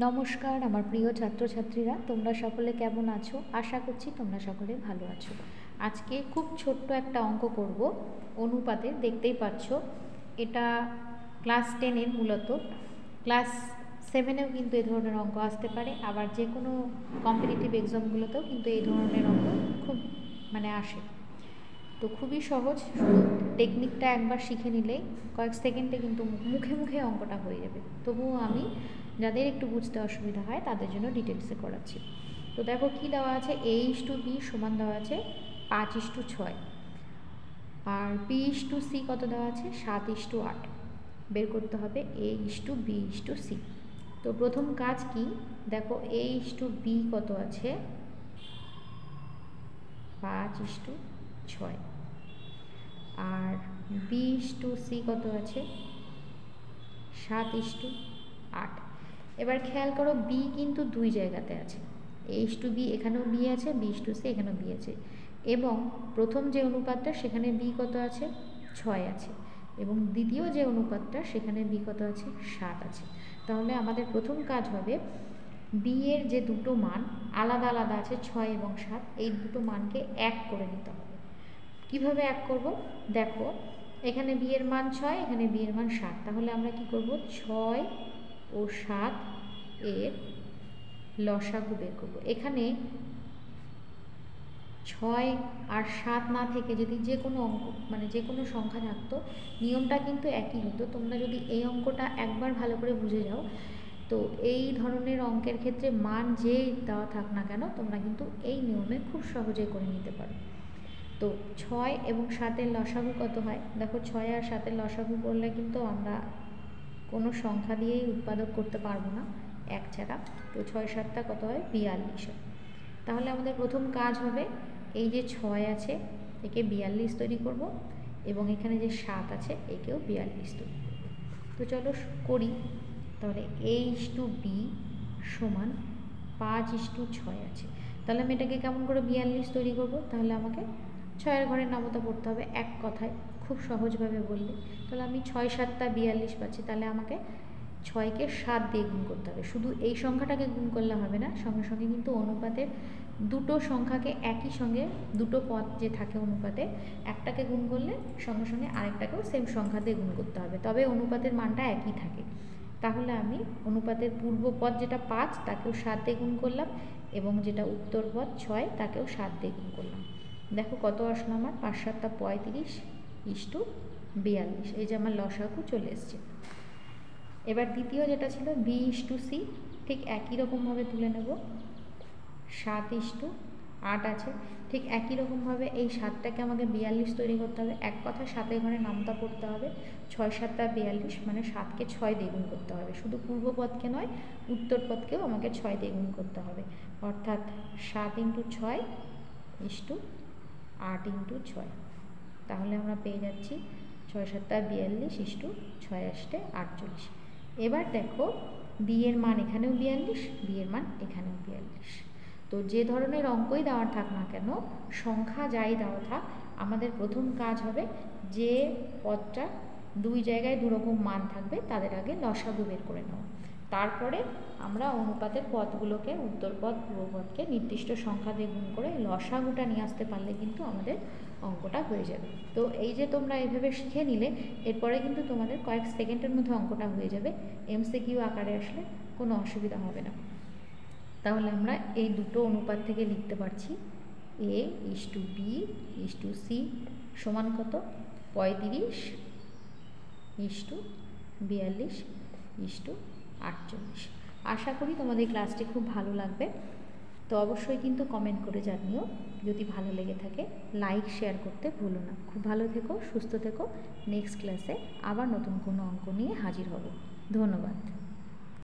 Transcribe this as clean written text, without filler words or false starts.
নমস্কার আমার প্রিয় ছাত্রছাত্রীরা, তোমরা সকলে কেমন আছো? আশা করছি তোমরা সকলে ভালো আছো। আজকে খুব ছোট্ট একটা অঙ্ক করব অনুপাতে। দেখতেই পাচ্ছ এটা ক্লাস 10-এর, মূলত ক্লাস 7-এও কিন্তু এই ধরনের অঙ্ক আসতে পারে, আবার যে কোনো কম্পিটিটিভ এক্সামগুলোতেও কিন্তু এই ধরনের অঙ্ক খুব আসে। তো খুবই সহজ, শুধু টেকনিকটা একবার শিখে নিলেই কয়েক সেকেন্ডে কিন্তু মুখে মুখে অঙ্কটা হয়ে যাবে। তবুও আমি যাদের একটু বুঝতে অসুবিধা হয় তাদের জন্য ডিটেলসে করাচ্ছি। তো দেখো কি দেওয়া আছে, A/B সমান দেওয়া আছে 5:6, আর B/C কত দেওয়া আছে 7:8। বের করতে হবে A/B/C। তো প্রথম কাজ কি, দেখো A/B কত আছে 5:6, আর B/C কত আছে 7:8। এবার খেয়াল করো B কিন্তু দুই জায়গাতে আছে, A/B এখানেও B আছে, B/C এখানেও B আছে, এবং প্রথম যে অনুপাতটা সেখানে B কত আছে 6 আছে, এবং দ্বিতীয় যে অনুপাতটা সেখানে B কত আছে 7 আছে। তাহলে আমাদের প্রথম কাজ হবে B এর যে দুটো মান আলাদা আলাদা আছে 6 এবং 7, এই দুটো মানকে এক করে নিতে হবে। কিভাবে এক করব, দেখো এখানে B এর মান 6, এখানে B এর মান 7, তাহলে আমরা কি করব 6 ও 7 এর লসাগু বের করব। এখানে 6 আর 7 না থেকে যদি যে কোনো অঙ্ক যে কোনো সংখ্যা থাকতো, নিয়মটা কিন্তু একই হতো। তোমরা যদি এই অঙ্কটা একবার ভালো করে বুঝে যাও, তো এই ধরনের অঙ্কের ক্ষেত্রে মান যে দেওয়া থাক না কেন তোমরা কিন্তু এই নিয়মে খুব সহজে করে নিতে পারো। তো 6 এবং 7-এর লসাগু কত হয়, দেখো 6 আর 7-এর লসাগু করলে কিন্তু আমরা কোনো সংখ্যা দিয়েই উৎপাদক করতে পারবো না এক ছাড়া। তো 6 7টা কত হয় 42 হয়। তাহলে আমাদের প্রথম কাজ হবে এই যে 6 আছে একে 42 তৈরি করব, এবং এখানে যে 7 আছে একেও 42 তৈরি করব। তো চলো করি। তাহলে A/B সমান 5:6 আছে। তাহলে আমি এটাকে কেমন করে 42 তৈরি করব, তাহলে আমাকে 6-এর ঘরের নামতা পড়তে হবে এক কথায়, খুব সহজভাবে বললে। তাহলে আমি 6 7টা 42 পাচ্ছি, তাহলে আমাকে 6কে 7 দিয়ে গুণ করতে হবে। শুধু এই সংখ্যাটাকে গুণ করলে হবে না, সঙ্গে সঙ্গে কিন্তু অনুপাতের দুটো সংখ্যাকে একই সঙ্গে, দুটো পদ যে থাকে অনুপাতে, একটাকে গুণ করলে সঙ্গে সঙ্গে আরেকটাকেও সেম সংখ্যা দিয়ে গুণ করতে হবে, তবে অনুপাতের মানটা একই থাকে। তাহলে আমি অনুপাতের পূর্ব পদ যেটা 5 তাকেও 7 দিয়ে গুণ করলাম, এবং যেটা উত্তর পদ 6 তাকেও 7 দিয়ে গুণ করলাম। দেখো কত আসলো আমার 5 7টা 35:42, এই যে আমার লসাগু চলে এসছে। এবার দ্বিতীয় যেটা ছিল B/C, ঠিক একই রকমভাবে তুলে নেব। 7:8 আছে, ঠিক একই রকমভাবে এই 7টাকে আমাকে 42 তৈরি করতে হবে। এক কথা 7-এর ঘরে নামতা পড়তে হবে, 6 7টা 42, মানে 7কে 6 দিয়ে গুণ করতে হবে। শুধু পূর্ব পদকে নয়, উত্তর পদকেও আমাকে 6 দিয়ে গুণ করতে হবে, অর্থাৎ 7 × 6:8 × 6। তাহলে আমরা পেয়ে যাচ্ছি 6 7টা 42 6 8 48। এবার দেখো B এর মান এখানেও 42, B এর মান এখানেও 42। তো যে ধরনের অঙ্কই দেওয়া থাক না কেন, সংখ্যা যাই দেওয়া থাক, আমাদের প্রথম কাজ হবে যে পদটা দুই জায়গায় দুরকম মান থাকবে তাদের আগে লসাগু বের করে নেওয়া। তারপরে আমরা অনুপাতের পদগুলোকে, উত্তর পদ পূর্ব পদকে নির্দিষ্ট সংখ্যা দিয়ে গুণ করে লসাগুটা নিয়ে আসতে পারলে কিন্তু আমাদের অঙ্কটা হয়ে যাবে। তো এই যে তোমরা এইভাবে শিখে নিলে, এরপরে কিন্তু তোমাদের কয়েক সেকেন্ডের মধ্যে অঙ্কটা হয়ে যাবে। MCQ আকারে আসলে কোনো অসুবিধা হবে না। তাহলে আমরা এই দুটো অনুপাত থেকে লিখতে পারছি A/B/C সমান কত 35:42:48। আশা করি তোমাদের ক্লাসটি খুব ভালো লাগবে। তো অবশ্যই কিন্তু কমেন্ট করে জানিও যদি ভালো লেগে থাকে, লাইক শেয়ার করতে ভুলো না। খুব ভালো থেকো, সুস্থ থেকো। নেক্সট ক্লাসে আবার নতুন কোনো অঙ্ক নিয়ে হাজির হব। ধন্যবাদ।